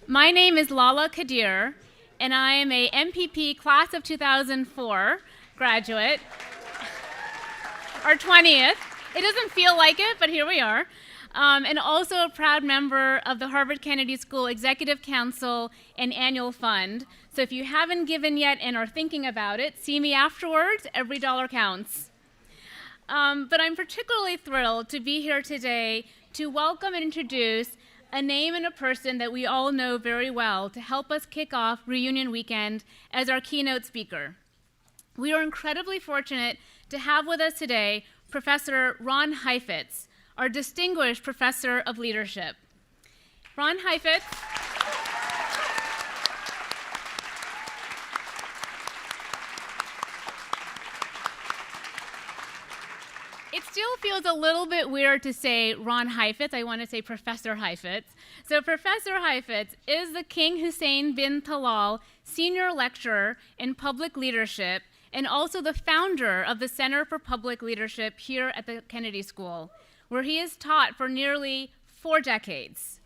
My name is Lala Kadir, and I am a MPP class of 2004 graduate, our 20th. It doesn't feel like it, but here we are. And also a proud member of the Harvard Kennedy School Executive Council and Annual Fund. So if you haven't given yet and are thinking about it, see me afterwards. Every dollar counts. But I'm particularly thrilled to be here today to welcome and introduce a name and a person that we all know very well to help us kick off Reunion Weekend as our keynote speaker. We are incredibly fortunate to have with us today Professor Ron Heifetz, our distinguished professor of leadership. Ron Heifetz. It still feels a little bit weird to say Ron Heifetz. I want to say Professor Heifetz. So Professor Heifetz is the King Hussein bin Talal Senior Lecturer in Public Leadership and also the founder of the Center for Public Leadership here at the Kennedy School, where he has taught for nearly 4 decades.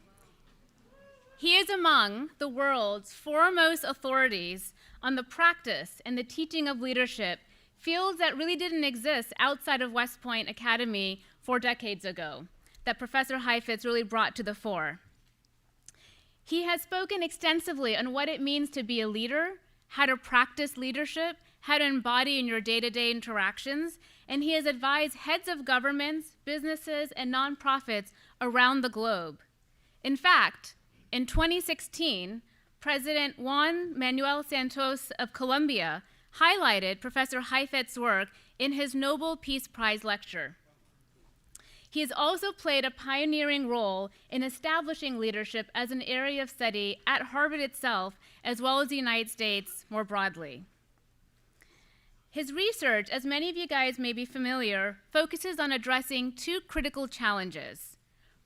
He is among the world's foremost authorities on the practice and the teaching of leadership, fields that really didn't exist outside of West Point Academy 4 decades ago, that Professor Heifetz really brought to the fore. He has spoken extensively on what it means to be a leader, how to practice leadership, how to embody in your day-to-day interactions, and he has advised heads of governments, businesses, and nonprofits around the globe. In fact, in 2016, President Juan Manuel Santos of Colombia highlighted Professor Heifetz's work in his Nobel Peace Prize lecture. He has also played a pioneering role in establishing leadership as an area of study at Harvard itself, as well as the United States more broadly. His research, as many of you guys may be familiar, focuses on addressing 2 critical challenges.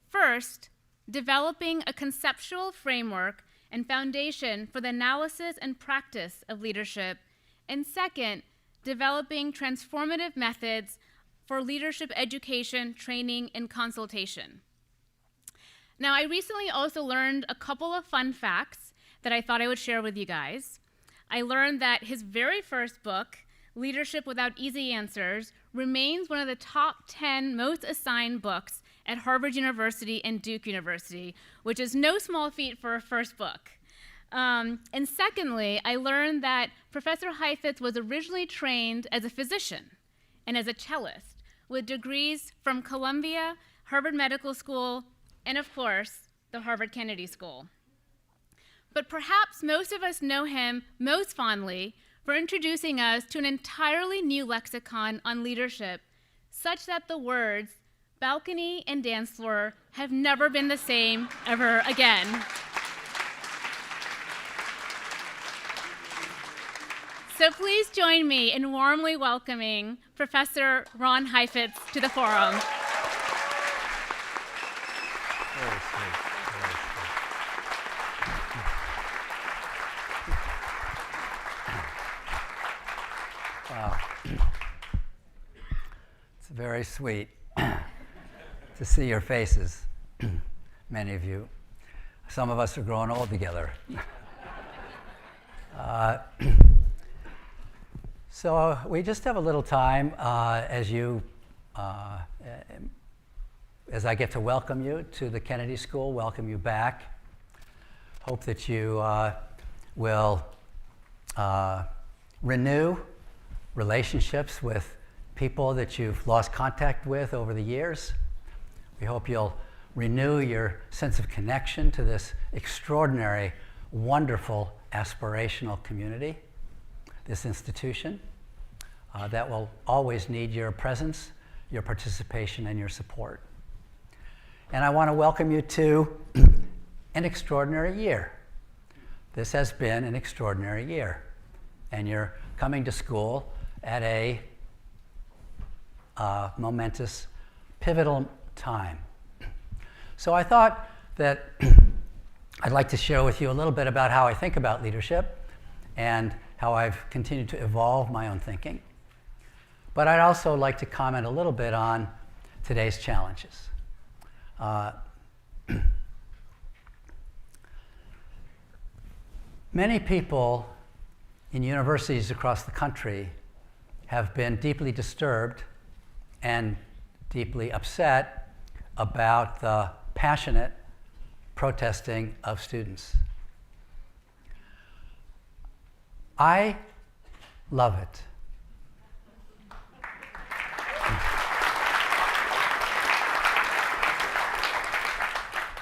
First, developing a conceptual framework and foundation for the analysis and practice of leadership, and second, developing transformative methods for leadership education, training, and consultation. Now, I recently also learned a couple of fun facts that I thought I would share with you guys. I learned that his very first book, Leadership Without Easy Answers, remains one of the top 10 most assigned books at Harvard University and Duke University, which is no small feat for a first book. And secondly, I learned that Professor Heifetz was originally trained as a physician and as a cellist, with degrees from Columbia, Harvard Medical School, and of course, the Harvard Kennedy School. But perhaps most of us know him most fondly for introducing us to an entirely new lexicon on leadership, such that the words balcony and dance floor have never been the same ever again. So please join me in warmly welcoming Professor Ron Heifetz to the forum. Very sweet, very sweet. Wow. It's very sweet to see your faces, many of you. Some of us are growing old together. So we just have a little time as I get to welcome you to the Kennedy School, welcome you back. Hope that you will renew relationships with people that you've lost contact with over the years. We hope you'll renew your sense of connection to this extraordinary, wonderful, aspirational community, this institution that will always need your presence, your participation, and your support. And I want to welcome you to an extraordinary year. This has been an extraordinary year, and you're coming to school at a momentous, pivotal time. So I thought that I'd like to share with you a little bit about how I think about leadership and how I've continued to evolve my own thinking. But I'd also like to comment a little bit on today's challenges. Many people in universities across the country have been deeply disturbed and deeply upset about the passionate protesting of students. I love it.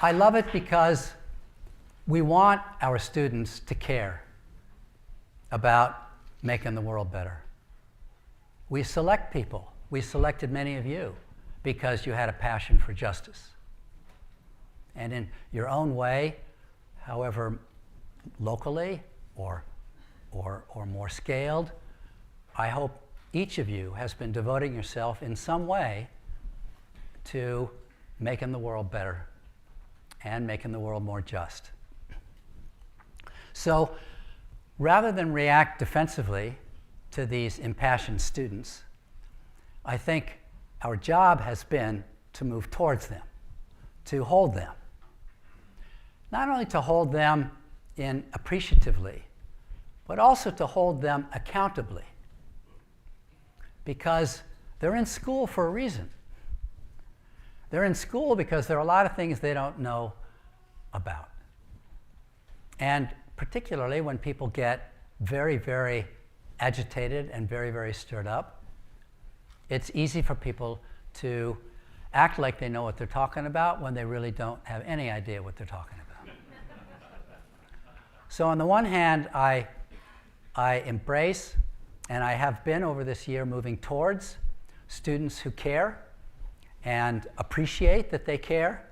I love it because we want our students to care about making the world better. We select people. We selected many of you because you had a passion for justice. And in your own way, however locally or more scaled, I hope each of you has been devoting yourself in some way to making the world better and making the world more just. So rather than react defensively to these impassioned students, I think our job has been to move towards them, to hold them. Not only to hold them in appreciatively, but also to hold them accountably. Because they're in school for a reason. They're in school because there are a lot of things they don't know about. And particularly when people get very, very agitated and very, very stirred up, it's easy for people to act like they know what they're talking about when they really don't have any idea what they're talking about. So on the one hand, I embrace, and I have been over this year moving towards students who care and appreciate that they care.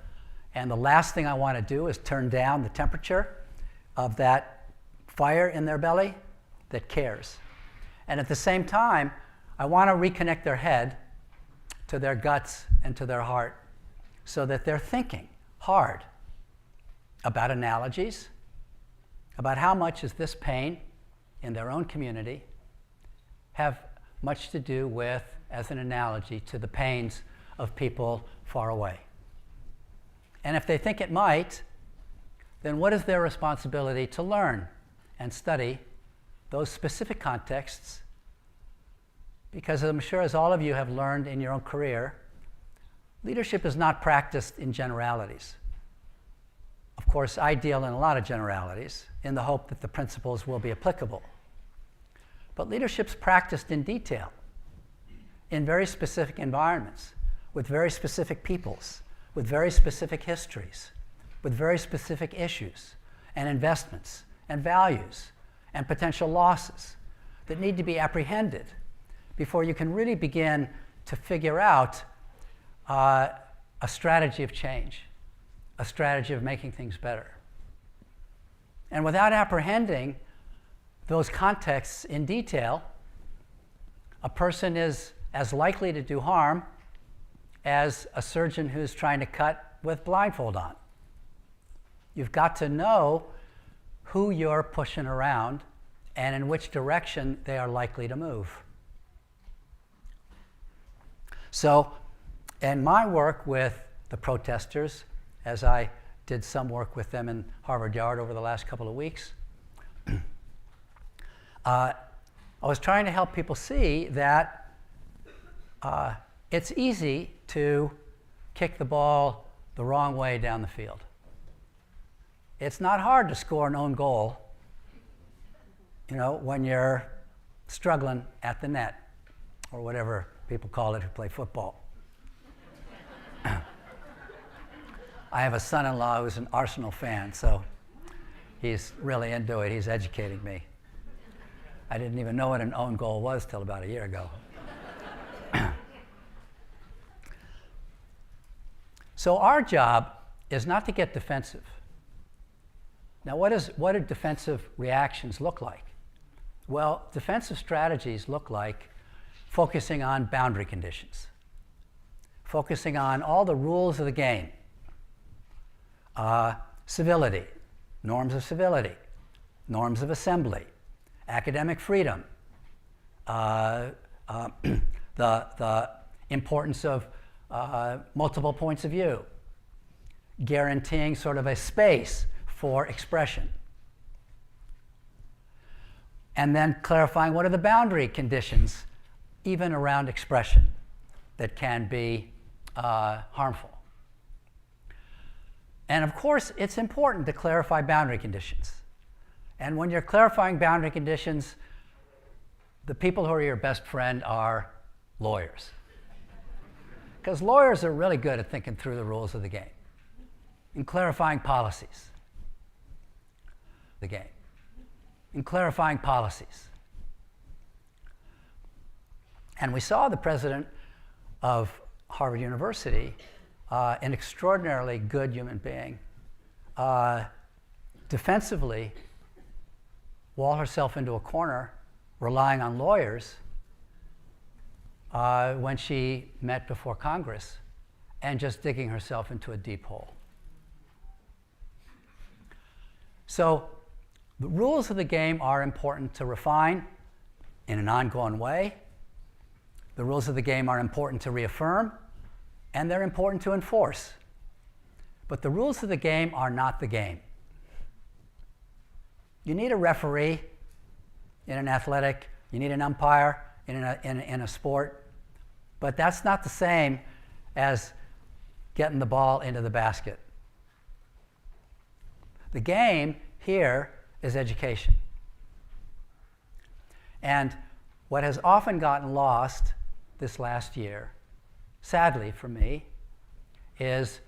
And the last thing I want to do is turn down the temperature of that fire in their belly that cares. And at the same time, I want to reconnect their head to their guts and to their heart so that they're thinking hard about analogies, about how much is this pain in their own community have much to do with, as an analogy, to the pains of people far away. And if they think it might, then what is their responsibility to learn and study those specific contexts? Because I'm sure, as all of you have learned in your own career, leadership is not practiced in generalities. Of course, I deal in a lot of generalities in the hope that the principles will be applicable. But leadership's practiced in detail, in very specific environments, with very specific peoples, with very specific histories, with very specific issues and investments and values and potential losses that need to be apprehended before you can really begin to figure out a strategy of change, a strategy of making things better. And without apprehending those contexts in detail, a person is as likely to do harm as a surgeon who's trying to cut with blindfold on. You've got to know who you're pushing around and in which direction they are likely to move. So, in my work with the protesters, as I did some work with them in Harvard Yard over the last couple of weeks, I was trying to help people see that it's easy to kick the ball the wrong way down the field. It's not hard to score an own goal, when you're struggling at the net, or whatever people call it who play football. I have a son-in-law who's an Arsenal fan, so he's really into it. He's educating me. I didn't even know what an own goal was till about a year ago. So our job is not to get defensive. Now, what do defensive reactions look like? Well, defensive strategies look like focusing on boundary conditions, focusing on all the rules of the game, civility, norms of civility, norms of assembly, academic freedom, the importance of multiple points of view, guaranteeing sort of a space for expression. And then clarifying what are the boundary conditions, even around expression, that can be harmful. And of course, it's important to clarify boundary conditions. And when you're clarifying boundary conditions, the people who are your best friend are lawyers. Because lawyers are really good at thinking through the rules of the game and clarifying policies. The game. In clarifying policies. And we saw the president of Harvard University, an extraordinarily good human being, defensively wall herself into a corner, relying on lawyers when she met before Congress, and just digging herself into a deep hole. So the rules of the game are important to refine in an ongoing way. The rules of the game are important to reaffirm, and they're important to enforce. But the rules of the game are not the game. You need a referee in an athletic, you need an umpire in a sport, but that's not the same as getting the ball into the basket. The game here is education. And what has often gotten lost this last year, sadly for me, is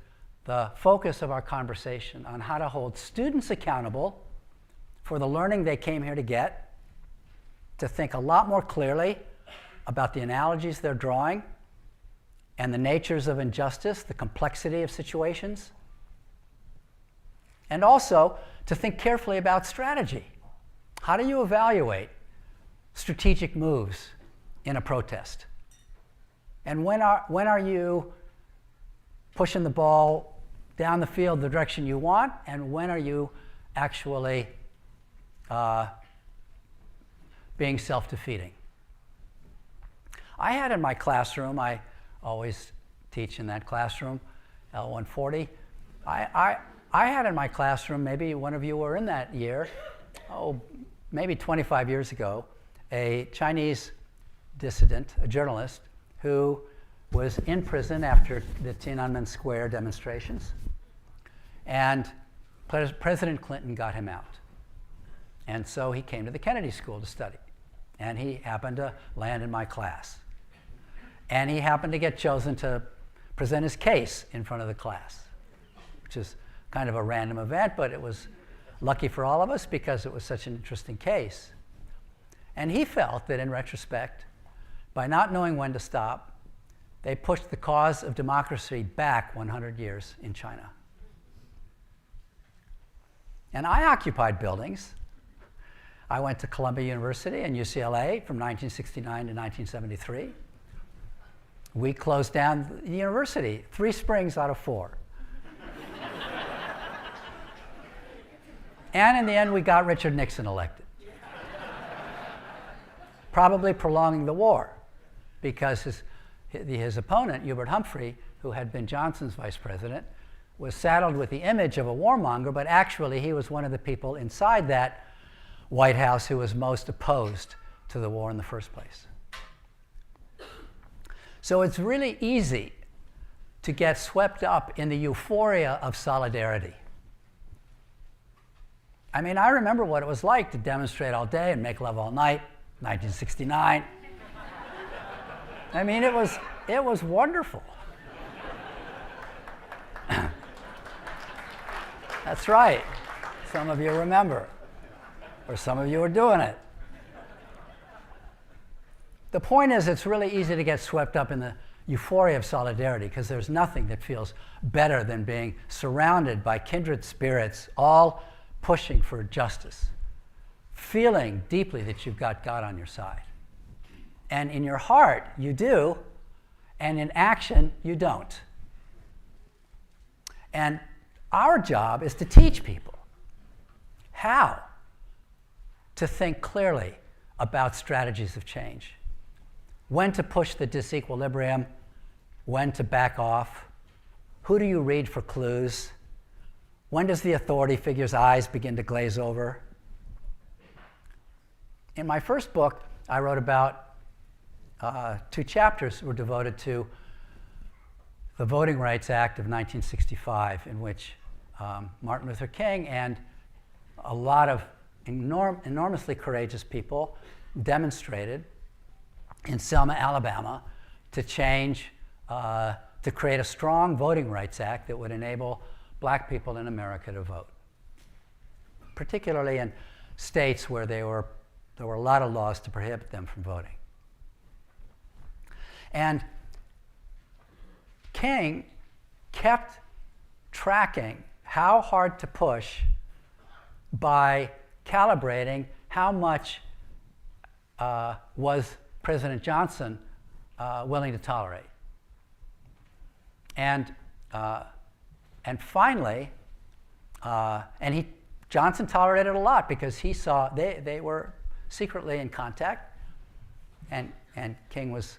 the focus of our conversation on how to hold students accountable for the learning they came here to get, to think a lot more clearly about the analogies they're drawing and the natures of injustice, the complexity of situations, and also to think carefully about strategy. How do you evaluate strategic moves in a protest? And when are you pushing the ball down the field the direction you want, and when are you actually being self-defeating? I had in my classroom, I always teach in that classroom, L140, I had in my classroom, maybe one of you were in that year, maybe 25 years ago, a Chinese dissident, a journalist, who was in prison after the Tiananmen Square demonstrations. And President Clinton got him out. And so he came to the Kennedy School to study. And he happened to land in my class. And he happened to get chosen to present his case in front of the class, which is kind of a random event, but it was lucky for all of us because it was such an interesting case. And he felt that in retrospect, by not knowing when to stop, they pushed the cause of democracy back 100 years in China. And I occupied buildings. I went to Columbia University and UCLA from 1969 to 1973. We closed down the university 3 springs out of 4. And in the end, we got Richard Nixon elected. Probably prolonging the war, because his opponent, Hubert Humphrey, who had been Johnson's vice president, was saddled with the image of a warmonger, but actually he was one of the people inside that White House who was most opposed to the war in the first place. So it's really easy to get swept up in the euphoria of solidarity. I mean, I remember what it was like to demonstrate all day and make love all night, 1969. I mean, it was wonderful. That's right. Some of you remember, or some of you are doing it. The point is, it's really easy to get swept up in the euphoria of solidarity, because there's nothing that feels better than being surrounded by kindred spirits, all pushing for justice, feeling deeply that you've got God on your side. And in your heart, you do, and in action, you don't. And our job is to teach people how to think clearly about strategies of change, when to push the disequilibrium, when to back off, who do you read for clues, when does the authority figure's eyes begin to glaze over? In my first book, I wrote about 2 chapters were devoted to the Voting Rights Act of 1965, in which Martin Luther King and a lot of enormously courageous people demonstrated in Selma, Alabama, to create a strong Voting Rights Act that would enable black people in America to vote, particularly in states where there were a lot of laws to prohibit them from voting. And King kept tracking how hard to push by calibrating how much was President Johnson willing to tolerate. And finally, Johnson tolerated a lot because he saw they were secretly in contact, and King was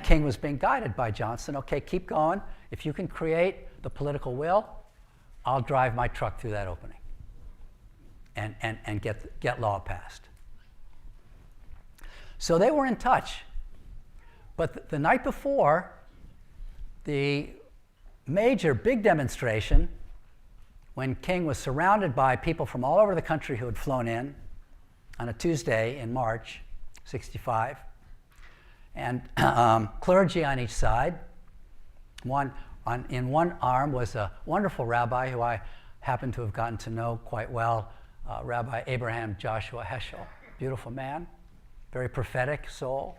King was being guided by Johnson. Okay, keep going. If you can create the political will, I'll drive my truck through that opening and get law passed. So they were in touch. But the night before the major big demonstration, when King was surrounded by people from all over the country who had flown in on a Tuesday in March '65, and clergy on each side. In one arm was a wonderful rabbi who I happen to have gotten to know quite well, Rabbi Abraham Joshua Heschel. Beautiful man, very prophetic soul.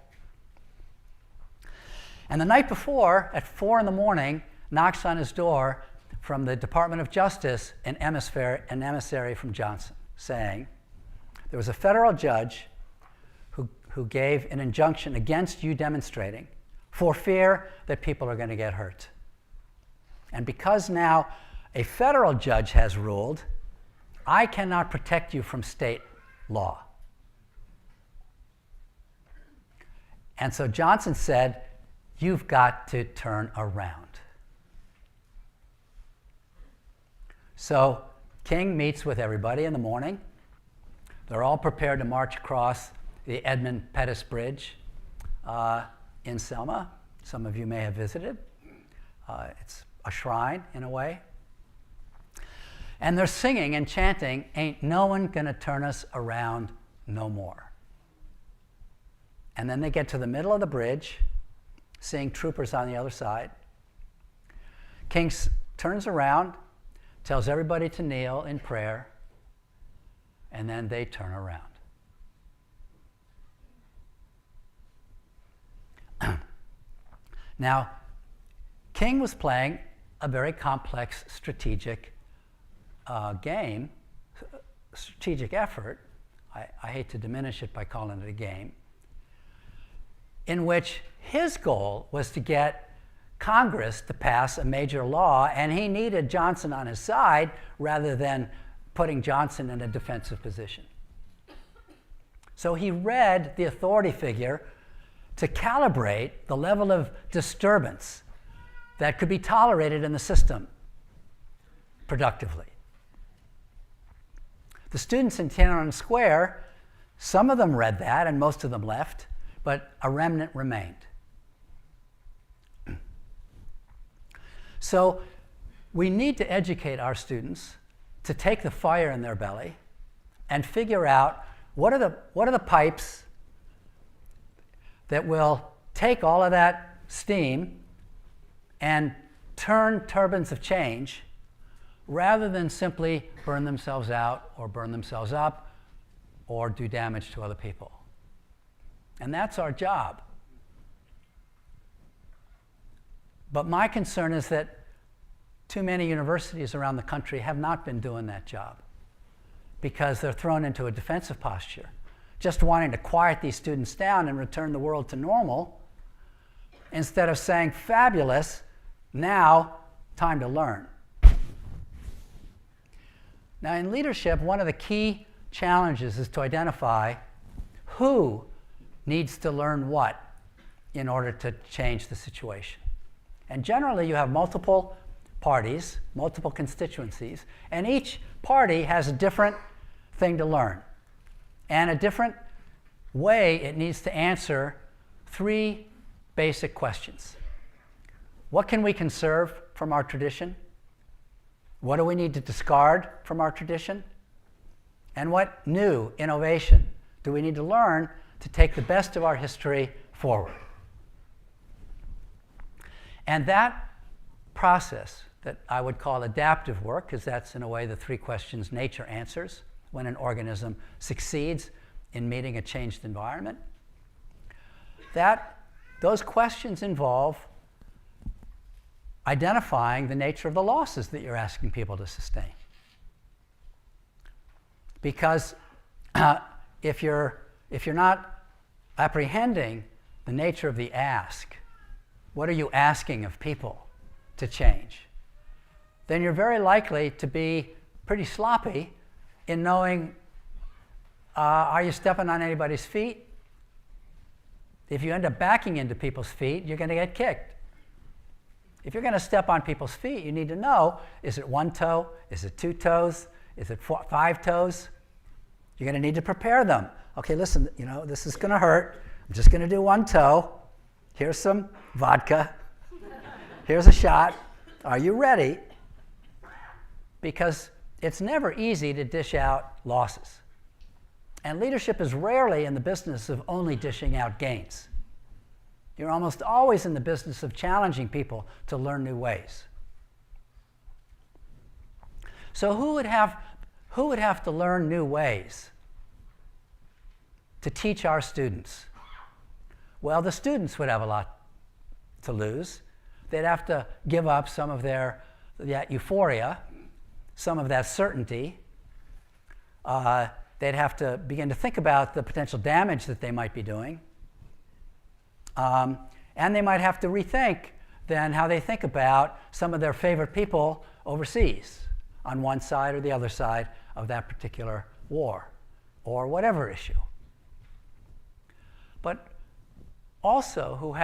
And the night before, at 4 a.m, knocks on his door from the Department of Justice an emissary from Johnson, saying, there was a federal judge who gave an injunction against you demonstrating for fear that people are going to get hurt. And because now a federal judge has ruled, I cannot protect you from state law. And so Johnson said, you've got to turn around. So King meets with everybody in the morning. They're all prepared to march across the Edmund Pettus Bridge in Selma. Some of you may have visited. It's a shrine, in a way. And they're singing and chanting, ain't no one gonna turn us around no more. And then they get to the middle of the bridge, seeing troopers on the other side. King turns around, tells everybody to kneel in prayer, and then they turn around. Now, King was playing a very complex strategic game, strategic effort. I hate to diminish it by calling it a game, in which his goal was to get Congress to pass a major law, and he needed Johnson on his side rather than putting Johnson in a defensive position. So he read the authority figure to calibrate the level of disturbance that could be tolerated in the system productively. The students in Tiananmen Square, some of them read that and most of them left, but a remnant remained. So we need to educate our students to take the fire in their belly and figure out what are the pipes that will take all of that steam and turn turbines of change rather than simply burn themselves out or burn themselves up or do damage to other people. And that's our job. But my concern is that too many universities around the country have not been doing that job because they're thrown into a defensive posture, just wanting to quiet these students down and return the world to normal, instead of saying, fabulous, now time to learn. Now in leadership, one of the key challenges is to identify who needs to learn what in order to change the situation. And generally you have multiple parties, multiple constituencies, and each party has a different thing to learn. And a different way it needs to answer three basic questions. What can we conserve from our tradition? What do we need to discard from our tradition? And what new innovation do we need to learn to take the best of our history forward? And that process that I would call adaptive work, because that's in a way the three questions nature answers when an organism succeeds in meeting a changed environment, those questions involve identifying the nature of the losses that you're asking people to sustain. Because if you're not apprehending the nature of the ask, what are you asking of people to change, then you're very likely to be pretty sloppy in knowing, are you stepping on anybody's feet? If you end up backing into people's feet, you're going to get kicked. If you're going to step on people's feet, you need to know, is it one toe? Is it two toes? Is it 5 toes? You're going to need to prepare them. Okay, listen, this is going to hurt. I'm just going to do one toe. Here's some vodka. Here's a shot. Are you ready? Because it's never easy to dish out losses. And leadership is rarely in the business of only dishing out gains. You're almost always in the business of challenging people to learn new ways. So who would have to learn new ways to teach our students? Well, the students would have a lot to lose. They'd have to give up some of that euphoria, some of that certainty. They'd have to begin to think about the potential damage that they might be doing. And they might have to rethink then how they think about some of their favorite people overseas on one side or the other side of that particular war or whatever issue. But also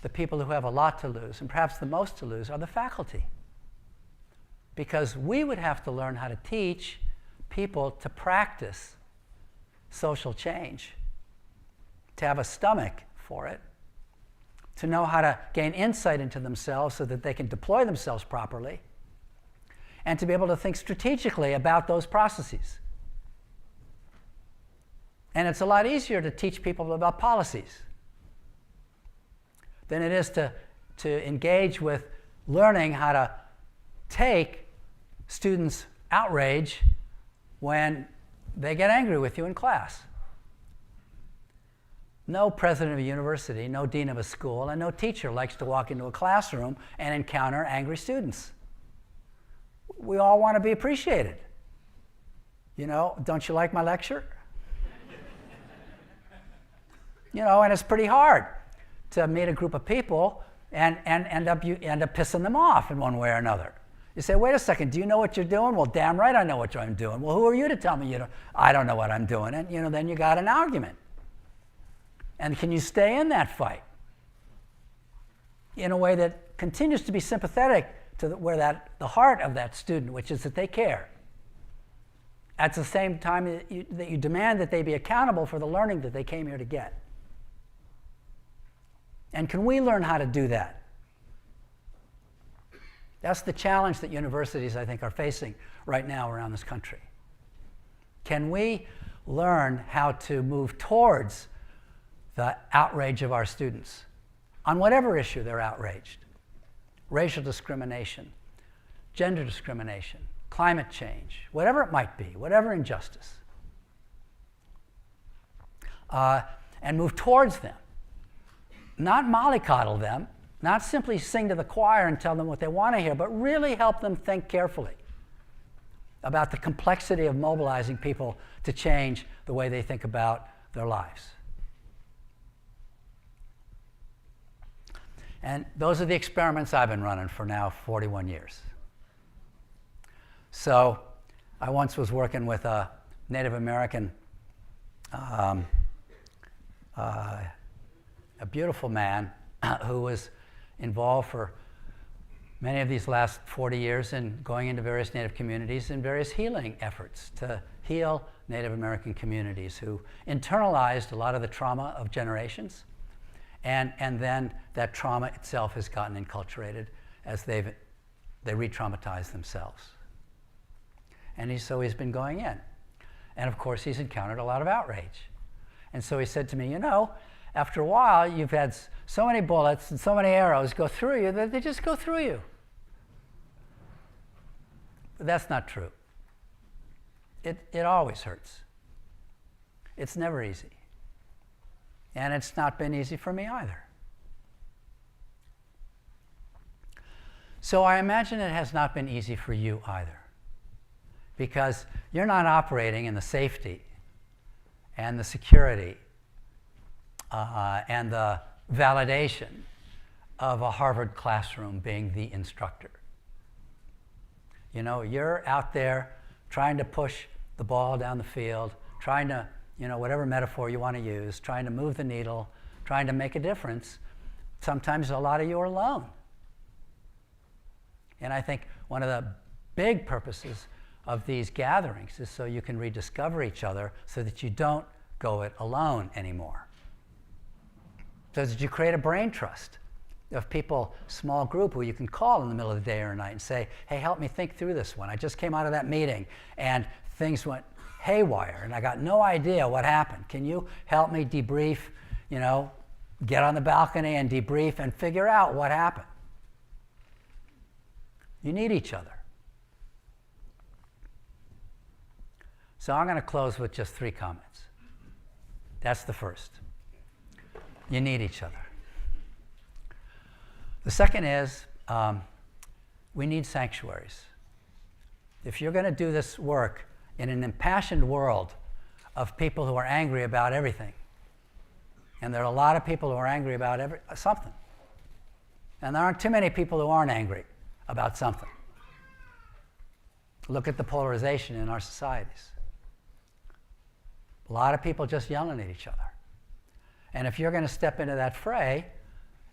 the people who have a lot to lose, and perhaps the most to lose, are the faculty. Because we would have to learn how to teach people to practice social change, to have a stomach for it, to know how to gain insight into themselves so that they can deploy themselves properly, and to be able to think strategically about those processes. And it's a lot easier to teach people about policies than it is to engage with learning how to take students' outrage when they get angry with you in class. No president of a university, no dean of a school, and no teacher likes to walk into a classroom and encounter angry students. We all want to be appreciated. Don't you like my lecture? And it's pretty hard to meet a group of people and end up pissing them off in one way or another. You say, wait a second, do you know what you're doing? Well, damn right I know what I'm doing. Well, who are you to tell me I don't know what I'm doing? And then you got an argument. And can you stay in that fight in a way that continues to be sympathetic to the heart of that student, which is that they care, at the same time that you demand that they be accountable for the learning that they came here to get? And can we learn how to do that? That's the challenge that universities, I think, are facing right now around this country. Can we learn how to move towards the outrage of our students on whatever issue they're outraged? Racial discrimination, gender discrimination, climate change, whatever it might be, whatever injustice. And move towards them. Not mollycoddle them, not simply sing to the choir and tell them what they want to hear, but really help them think carefully about the complexity of mobilizing people to change the way they think about their lives. And those are the experiments I've been running for now 41 years. So I once was working with a Native American, a beautiful man who was involved for many of these last 40 years in going into various Native communities and various healing efforts to heal Native American communities who internalized a lot of the trauma of generations, and then that trauma itself has gotten enculturated as they re-traumatize themselves. And so he's been going in. And of course, he's encountered a lot of outrage. And so he said to me, you know, after a while, you've had so many bullets and so many arrows go through you that they just go through you. But that's not true. It always hurts. It's never easy. And it's not been easy for me either. So I imagine it has not been easy for you either, because you're not operating in the safety and the security and the validation of a Harvard classroom being the instructor. You know, you're out there trying to push the ball down the field, trying to, you know, whatever metaphor you want to use, trying to move the needle, trying to make a difference. Sometimes a lot of you are alone. And I think one of the big purposes of these gatherings is so you can rediscover each other so that you don't go it alone anymore. So that you create a brain trust of people, small group, who you can call in the middle of the day or night and say, hey, help me think through this one. I just came out of that meeting and things went haywire and I got no idea what happened. Can you help me debrief, you know, get on the balcony and debrief and figure out what happened? You need each other. So I'm going to close with just 3 comments. That's the first. You need each other. The second is we need sanctuaries. If you're going to do this work in an impassioned world of people who are angry about everything, and there are a lot of people who are angry about something, and there aren't too many people who aren't angry about something. Look at the polarization in our societies. A lot of people just yelling at each other. And if you're going to step into that fray,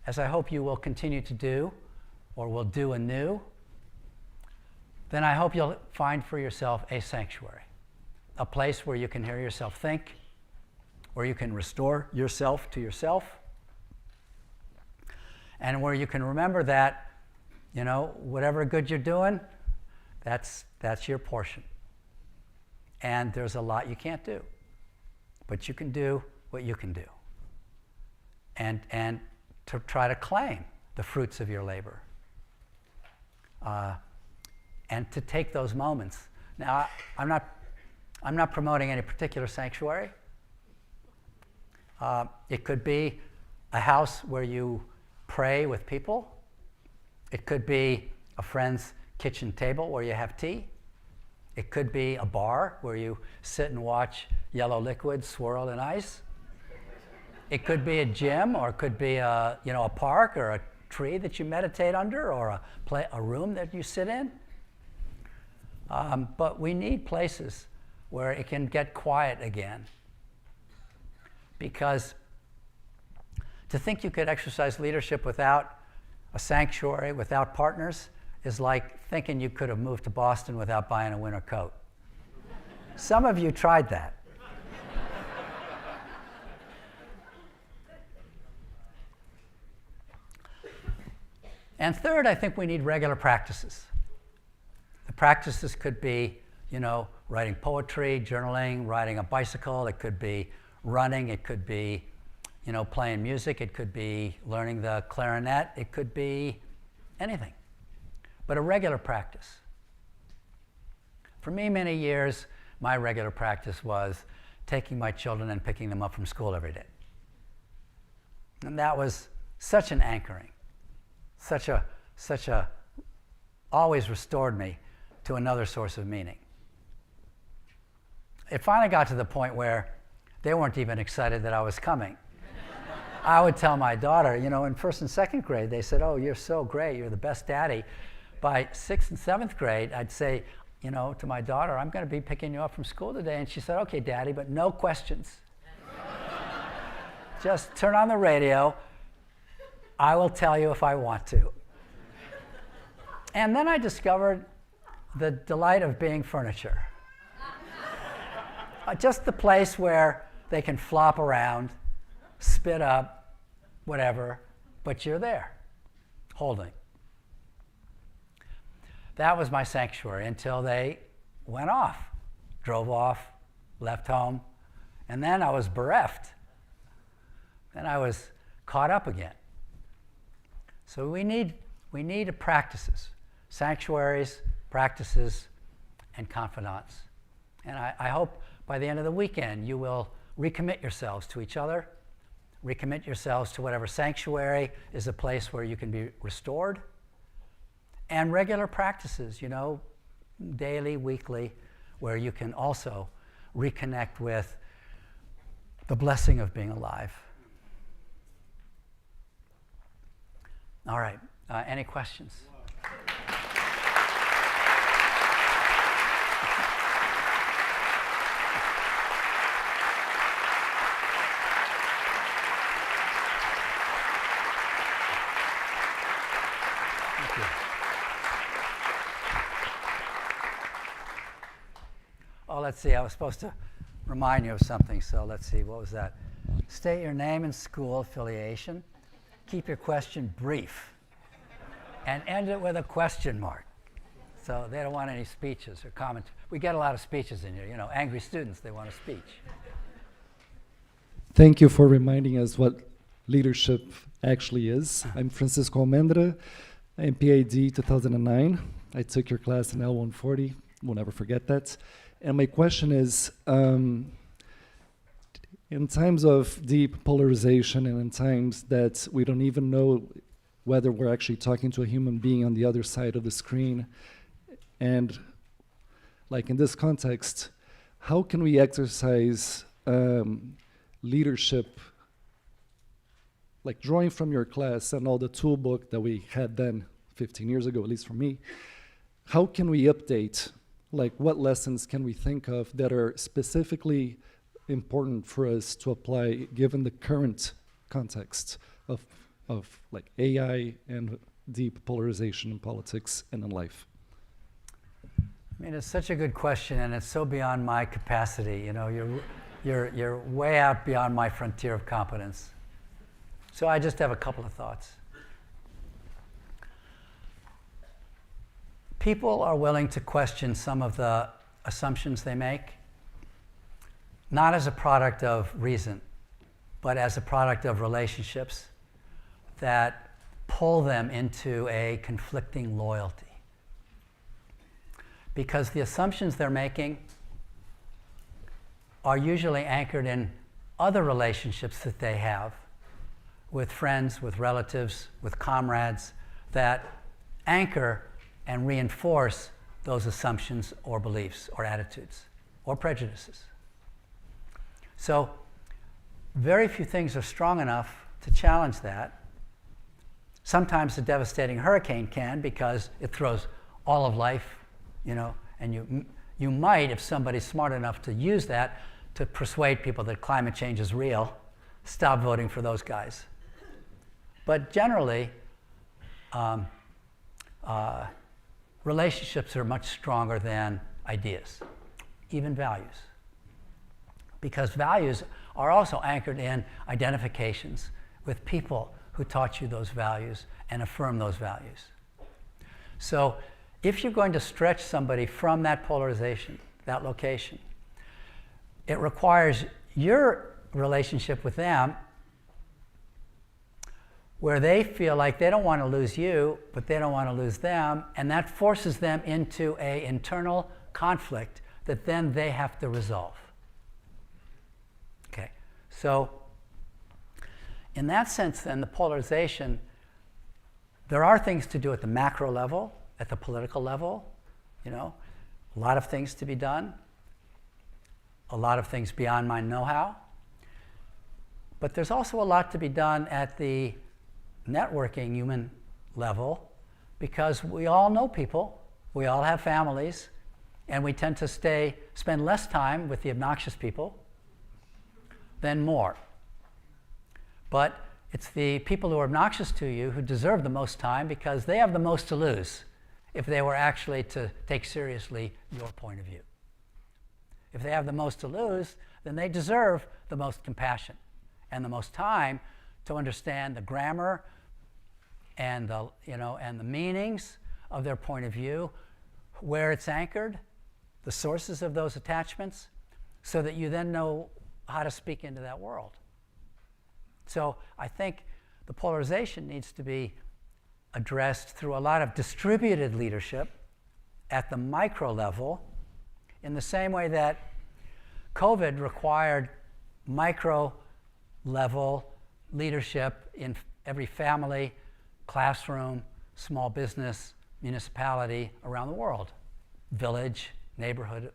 as I hope you will continue to do, or will do anew, then I hope you'll find for yourself a sanctuary, a place where you can hear yourself think, where you can restore yourself to yourself, and where you can remember that, you know, whatever good you're doing, that's your portion. And there's a lot you can't do, but you can do what you can do. And to try to claim the fruits of your labor. And to take those moments. Now, I'm not promoting any particular sanctuary. It could be a house where you pray with people. It could be a friend's kitchen table where you have tea. It could be a bar where you sit and watch yellow liquid swirl in ice. It could be a gym, or it could be a park or a tree that you meditate under, or a room that you sit in. But we need places where it can get quiet again. Because to think you could exercise leadership without a sanctuary, without partners, is like thinking you could have moved to Boston without buying a winter coat. Some of you tried that. And third, I think we need regular practices. The practices could be, you know, writing poetry, journaling, riding a bicycle. It could be running. It could be, you know, playing music. It could be learning the clarinet. It could be anything, but a regular practice. For me, many years, my regular practice was taking my children and picking them up from school every day. And that was such an anchoring, such a, always restored me to another source of meaning. It finally got to the point where they weren't even excited that I was coming. I would tell my daughter, you know, in 1st and 2nd grade, they said, oh, you're so great, you're the best daddy. By 6th and 7th grade, I'd say, you know, to my daughter, I'm going to be picking you up from school today. And she said, okay, Daddy, but no questions. Just turn on the radio. I will tell you if I want to. And then I discovered the delight of being furniture. Just the place where they can flop around, spit up, whatever, but you're there, holding. That was my sanctuary until they went off, drove off, left home, and then I was bereft. Then I was caught up again. So we need practices, sanctuaries, practices, and confidants. And I hope by the end of the weekend you will recommit yourselves to each other, recommit yourselves to whatever sanctuary is a place where you can be restored, and regular practices, you know, daily, weekly, where you can also reconnect with the blessing of being alive. All right, any questions? Oh, let's see, I was supposed to remind you of something, so let's see, what was that? State your name and school affiliation. Keep your question brief. And end it with a question mark. So they don't want any speeches or comments. We get a lot of speeches in here, you know, angry students, they want a speech. Thank you for reminding us what leadership actually is. I'm Francisco Almendra, MPAD 2009. I took your class in L140, we'll never forget that. And my question is, in times of deep polarization and in times that we don't even know whether we're actually talking to a human being on the other side of the screen, and like in this context, how can we exercise leadership, like drawing from your class and all the toolbook that we had then 15 years ago, at least for me, how can we update, like what lessons can we think of that are specifically important for us to apply given the current context of like AI and deep polarization in politics and in life? I mean, it's such a good question, and it's so beyond my capacity. You know, you're way out beyond my frontier of competence. So I just have a couple of thoughts. People are willing to question some of the assumptions they make, not as a product of reason, but as a product of relationships that pull them into a conflicting loyalty. Because the assumptions they're making are usually anchored in other relationships that they have with friends, with relatives, with comrades that anchor and reinforce those assumptions or beliefs or attitudes or prejudices. So very few things are strong enough to challenge that. Sometimes a devastating hurricane can, because it throws all of life, you know, and you might, if somebody's smart enough to use that to persuade people that climate change is real, stop voting for those guys. But generally, relationships are much stronger than ideas, even values. Because values are also anchored in identifications with people who taught you those values and affirm those values. So if you're going to stretch somebody from that polarization, that location, it requires your relationship with them where they feel like they don't want to lose you, but they don't want to lose them, and that forces them into an internal conflict that then they have to resolve. Okay, so in that sense then, the polarization, there are things to do at the macro level, at the political level, you know, a lot of things to be done, a lot of things beyond my know-how, but there's also a lot to be done at the networking human level, because we all know people, we all have families, and we tend to spend less time with the obnoxious people than more. But it's the people who are obnoxious to you who deserve the most time because they have the most to lose if they were actually to take seriously your point of view. If they have the most to lose, then they deserve the most compassion and the most time to understand the grammar and the, and the meanings of their point of view, where it's anchored, the sources of those attachments, so that you then know how to speak into that world. So I think the polarization needs to be addressed through a lot of distributed leadership at the micro level, in the same way that COVID required micro level leadership in every family, classroom, small business, municipality around the world, village, neighborhood.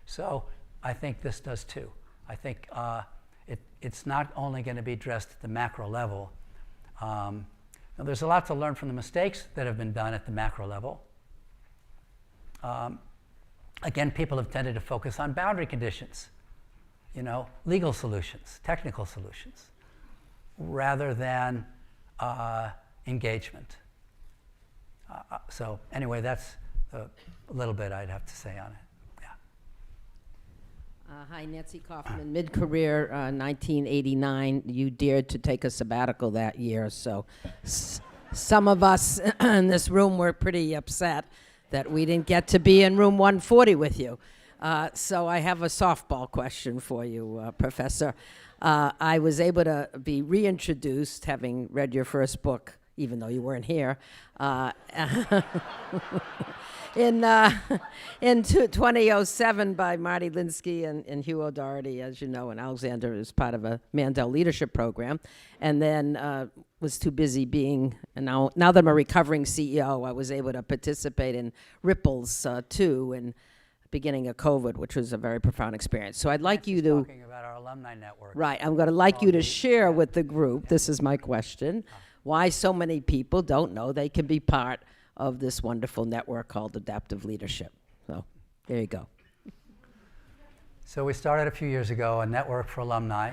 So I think this does too. I think it's not only going to be addressed at the macro level. Now there's a lot to learn from the mistakes that have been done at the macro level. Again, people have tended to focus on boundary conditions, legal solutions, technical solutions, rather than engagement. So anyway, that's a little bit I'd have to say on it. Hi, Nancy Kaufman, mid-career, 1989. You dared to take a sabbatical that year, so some of us in this room were pretty upset that we didn't get to be in room 140 with you. So I have a softball question for you, Professor. I was able to be reintroduced, having read your first book, even though you weren't here, in 2007 by Marty Linsky and Hugh O'Doherty, as you know, and Alexander is part of a Mandel leadership program, and then was too busy being, and now that I'm a recovering CEO, I was able to participate in Ripples too, in beginning of COVID, which was a very profound experience. So I'd like you to talking about our alumni network. Right, I'm going to like you to share with the group, this is my question, why so many people don't know they can be part of this wonderful network called Adaptive Leadership. So there you go. So we started a few years ago a network for alumni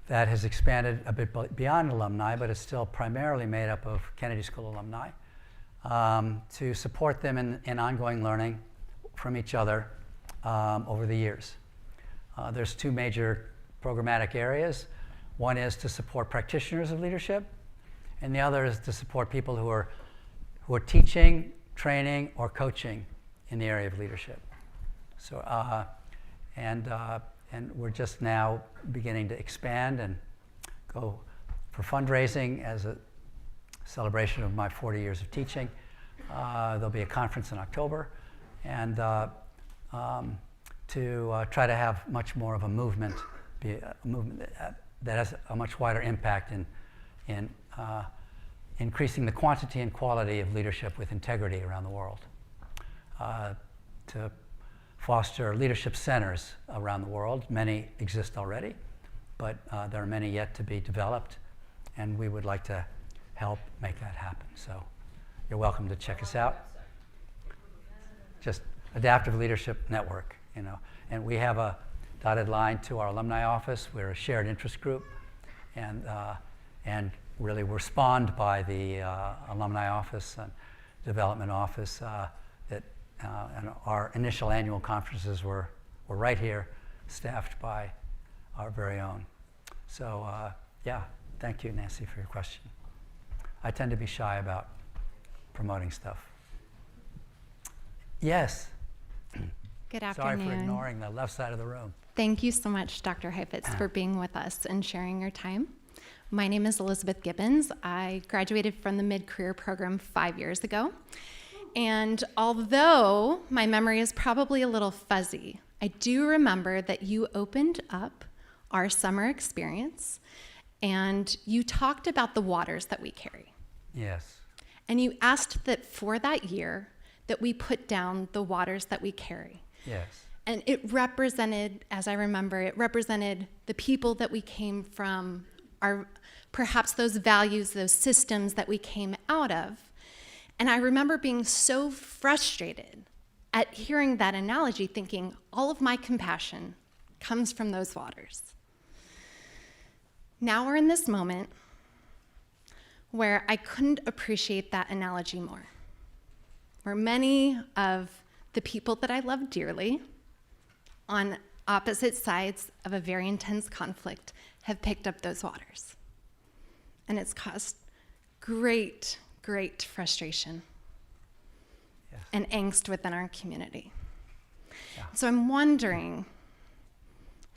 that has expanded a bit beyond alumni, but it's still primarily made up of Kennedy School alumni, to support them in ongoing learning from each other over the years. There's two major programmatic areas. One is to support practitioners of leadership, and the other is to support people who are teaching, training, or coaching in the area of leadership. So, and we're just now beginning to expand and go for fundraising as a celebration of my 40 years of teaching. There'll be a conference in October, and to try to have much more of a movement, that has a much wider impact in increasing the quantity and quality of leadership with integrity around the world, to foster leadership centers around the world. Many exist already, but there are many yet to be developed, and we would like to help make that happen. So you're welcome to check us out. Just Adaptive Leadership Network, and we have a dotted line to our alumni office. We're a shared interest group, and really we're spawned by the alumni office and development office. And our initial annual conferences were right here, staffed by our very own. So yeah, thank you, Nancy, for your question. I tend to be shy about promoting stuff. Yes. Good afternoon. Sorry for ignoring the left side of the room. Thank you so much, Dr. Heifetz, for being with us and sharing your time. My name is Elizabeth Gibbons. I graduated from the mid-career program 5 years ago. And although my memory is probably a little fuzzy, I do remember that you opened up our summer experience and you talked about the waters that we carry. Yes. And you asked that for that year that we put down the waters that we carry. Yes. And it represented, as I remember, it represented the people that we came from, perhaps those values, those systems that we came out of. And I remember being so frustrated at hearing that analogy, thinking all of my compassion comes from those waters. Now we're in this moment where I couldn't appreciate that analogy more. where many of the people that I love dearly on opposite sides of a very intense conflict have picked up those waters. And it's caused great, great frustration and angst within our community. Yeah. So I'm wondering,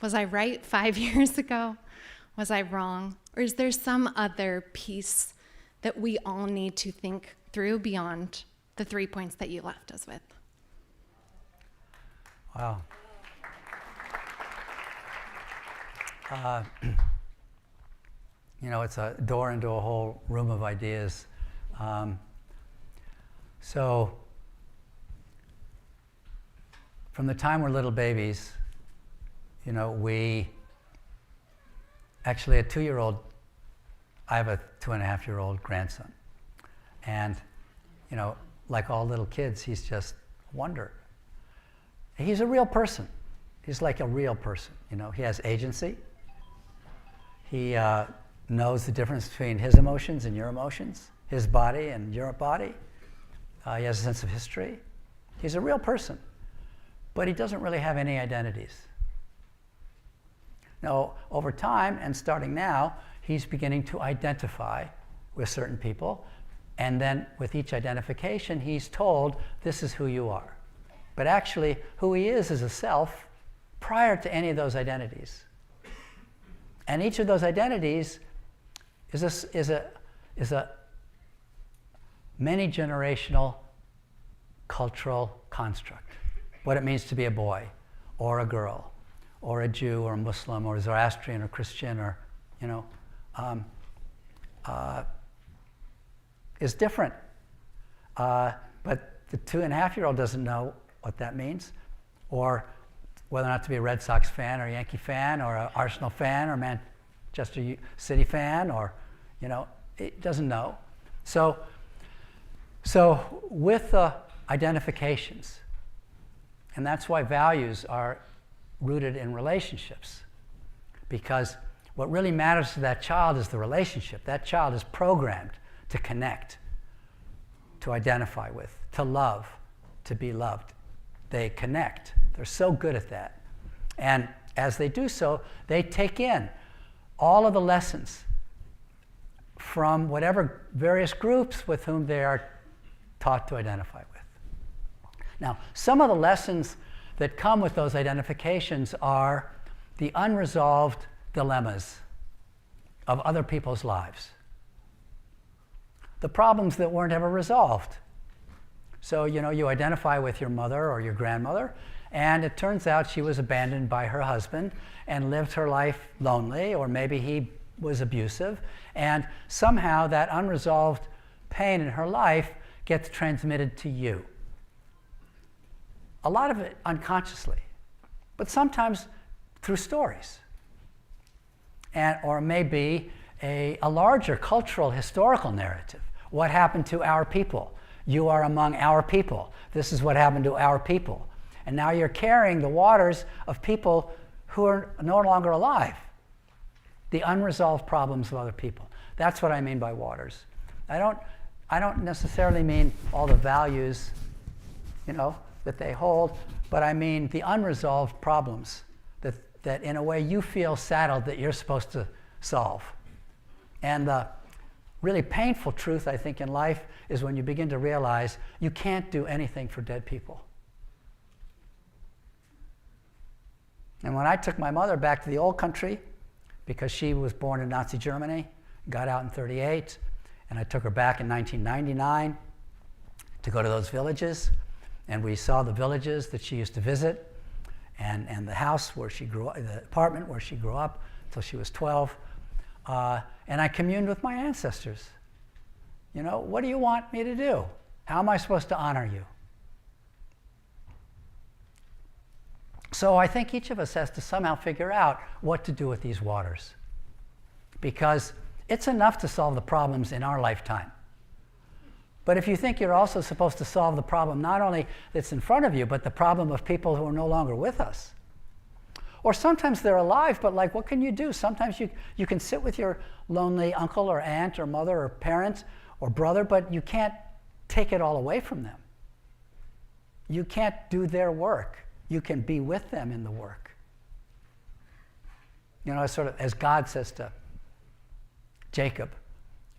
was I right 5 years ago? Was I wrong? Or is there some other piece that we all need to think through beyond the 3 points that you left us with? Wow. It's a door into a whole room of ideas. So from the time we're little babies, we actually, a 2-year-old, I have a 2.5-year-old grandson. And, like all little kids, he's just a wonder. He's a real person. He's like a real person, He has agency. He knows the difference between his emotions and your emotions, his body and your body. He has a sense of history. He's a real person, but he doesn't really have any identities. Now, over time, and starting now, he's beginning to identify with certain people, and then with each identification, he's told, this is who you are. But actually, who he is a self prior to any of those identities. And each of those identities is a many-generational cultural construct. What it means to be a boy, or a girl, or a Jew, or a Muslim, or Zoroastrian, or Christian, or, is different. But the 2.5-year-old doesn't know what that means, or whether or not to be a Red Sox fan, or a Yankee fan, or an Arsenal fan, or Manchester City fan, or, it doesn't know. So with the identifications, and that's why values are rooted in relationships, because what really matters to that child is the relationship. That child is programmed to connect, to identify with, to love, to be loved. They connect. They're so good at that. And as they do so, they take in all of the lessons from whatever various groups with whom they are taught to identify with. Now, some of the lessons that come with those identifications are the unresolved dilemmas of other people's lives. The problems that weren't ever resolved. So, you identify with your mother or your grandmother, and it turns out she was abandoned by her husband and lived her life lonely, or maybe he was abusive, and somehow that unresolved pain in her life gets transmitted to you. A lot of it unconsciously, but sometimes through stories. Or maybe a larger cultural historical narrative. What happened to our people? You are among our people. This is what happened to our people. And now you're carrying the waters of people who are no longer alive. The unresolved problems of other people. That's what I mean by waters. I don't necessarily mean all the values, that they hold, but I mean the unresolved problems that in a way you feel saddled that you're supposed to solve. And the really painful truth, I think, in life is when you begin to realize you can't do anything for dead people. And when I took my mother back to the old country, because she was born in Nazi Germany, got out in 1938, and I took her back in 1999 to go to those villages, and we saw the villages that she used to visit, and the house where she grew up, the apartment where she grew up until she was 12. And I communed with my ancestors. What do you want me to do? How am I supposed to honor you? So I think each of us has to somehow figure out what to do with these waters. Because it's enough to solve the problems in our lifetime. But if you think you're also supposed to solve the problem not only that's in front of you, but the problem of people who are no longer with us. Or sometimes they're alive, but what can you do? Sometimes you can sit with your lonely uncle or aunt or mother or parent or brother, but you can't take it all away from them. you can't do their work. You can be with them in the work. You know, sort of as God says to Jacob,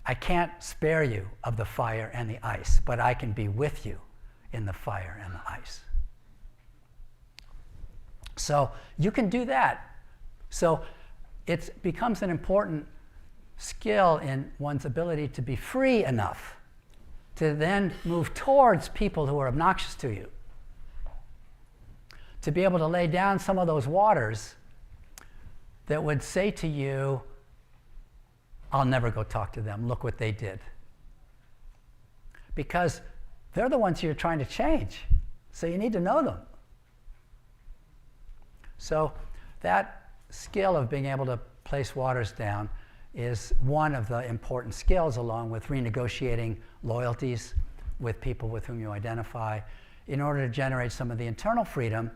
I can't spare you of the fire and the ice, but I can be with you in the fire and the ice. So you can do that. So it becomes an important skill in one's ability to be free enough to then move towards people who are obnoxious to you. To be able to lay down some of those waters that would say to you, I'll never go talk to them, look what they did. Because they're the ones you're trying to change, so you need to know them. So that skill of being able to place waters down is one of the important skills, along with renegotiating loyalties with people with whom you identify, in order to generate some of the internal freedom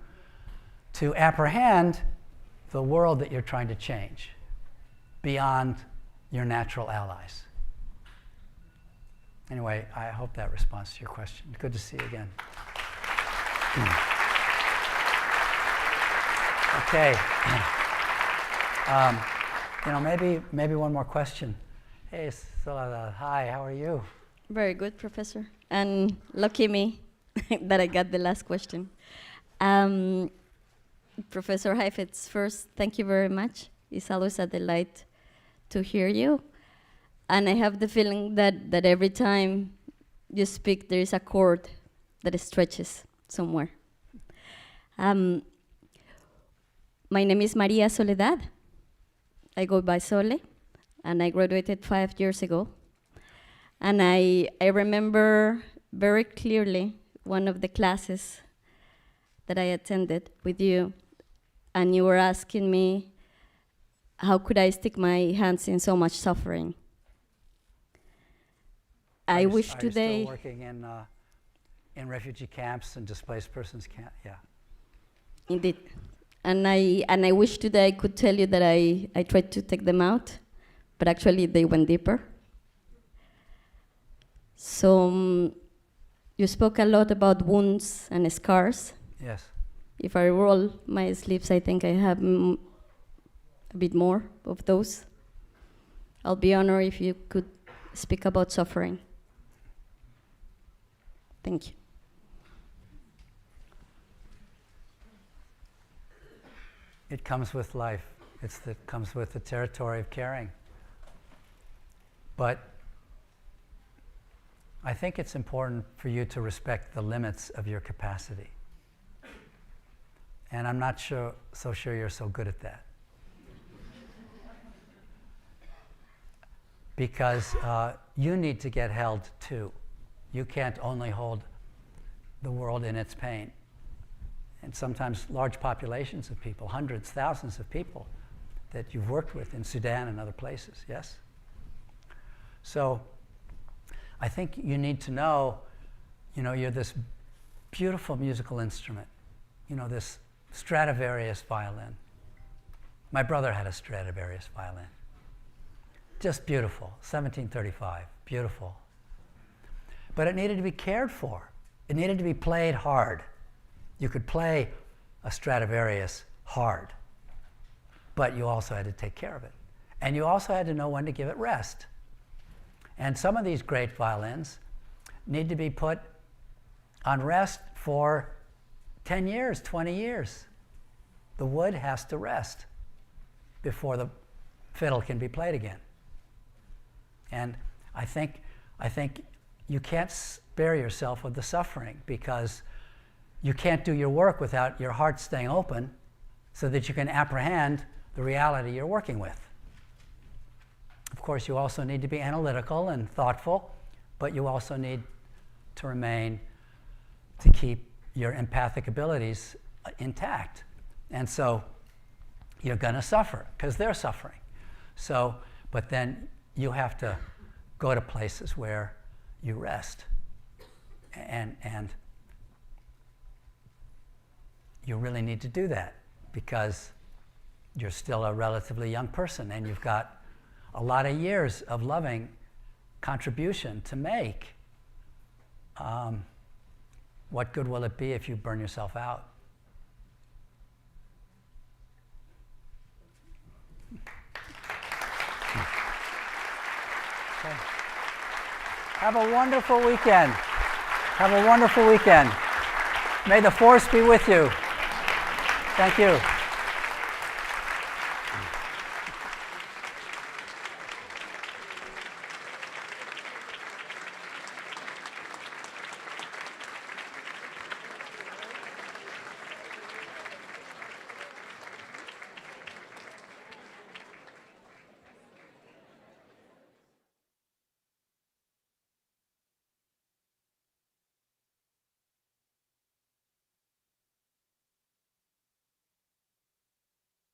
to apprehend the world that you're trying to change beyond your natural allies. Anyway, I hope that responds to your question. Good to see you again. Okay. Maybe one more question. Hey, Talal, hi, how are you? Very good, Professor. And lucky me that I got the last question. Professor Heifetz, first, thank you very much. It's always a delight to hear you. And I have the feeling that every time you speak, there is a cord that stretches somewhere. My name is Maria Soledad. I go by Sole, and I graduated 5 years ago. And I remember very clearly one of the classes that I attended with you, and you were asking me, how could I stick my hands in so much suffering? I wish today. Are you still working in refugee camps and displaced persons camps? Yeah. Indeed. And I wish today I could tell you that I tried to take them out, but actually they went deeper. So you spoke a lot about wounds and scars. Yes. If I roll my sleeves, I think I have a bit more of those. I'll be honored if you could speak about suffering. Thank you. It comes with life. It comes with the territory of caring. But I think it's important for you to respect the limits of your capacity. And I'm not so sure you're so good at that. Because you need to get held too. You can't only hold the world in its pain. And sometimes large populations of people, hundreds, thousands of people that you've worked with in Sudan and other places, yes? So I think you need to know, you're this beautiful musical instrument, this Stradivarius violin. My brother had a Stradivarius violin. Just beautiful, 1735, beautiful. But it needed to be cared for. It needed to be played hard. You could play a Stradivarius hard, but you also had to take care of it. And you also had to know when to give it rest. And some of these great violins need to be put on rest for 10 years, 20 years. The wood has to rest before the fiddle can be played again. And I think you can't spare yourself of the suffering, because you can't do your work without your heart staying open so that you can apprehend the reality you're working with. Of course, you also need to be analytical and thoughtful, but you also need to keep your empathic abilities intact. And so you're going to suffer because they're suffering. So, but then you have to go to places where you rest. And you really need to do that because you're still a relatively young person and you've got a lot of years of loving contribution to make what good will it be if you burn yourself out? Okay. Have a wonderful weekend. Have a wonderful weekend. May the force be with you. Thank you.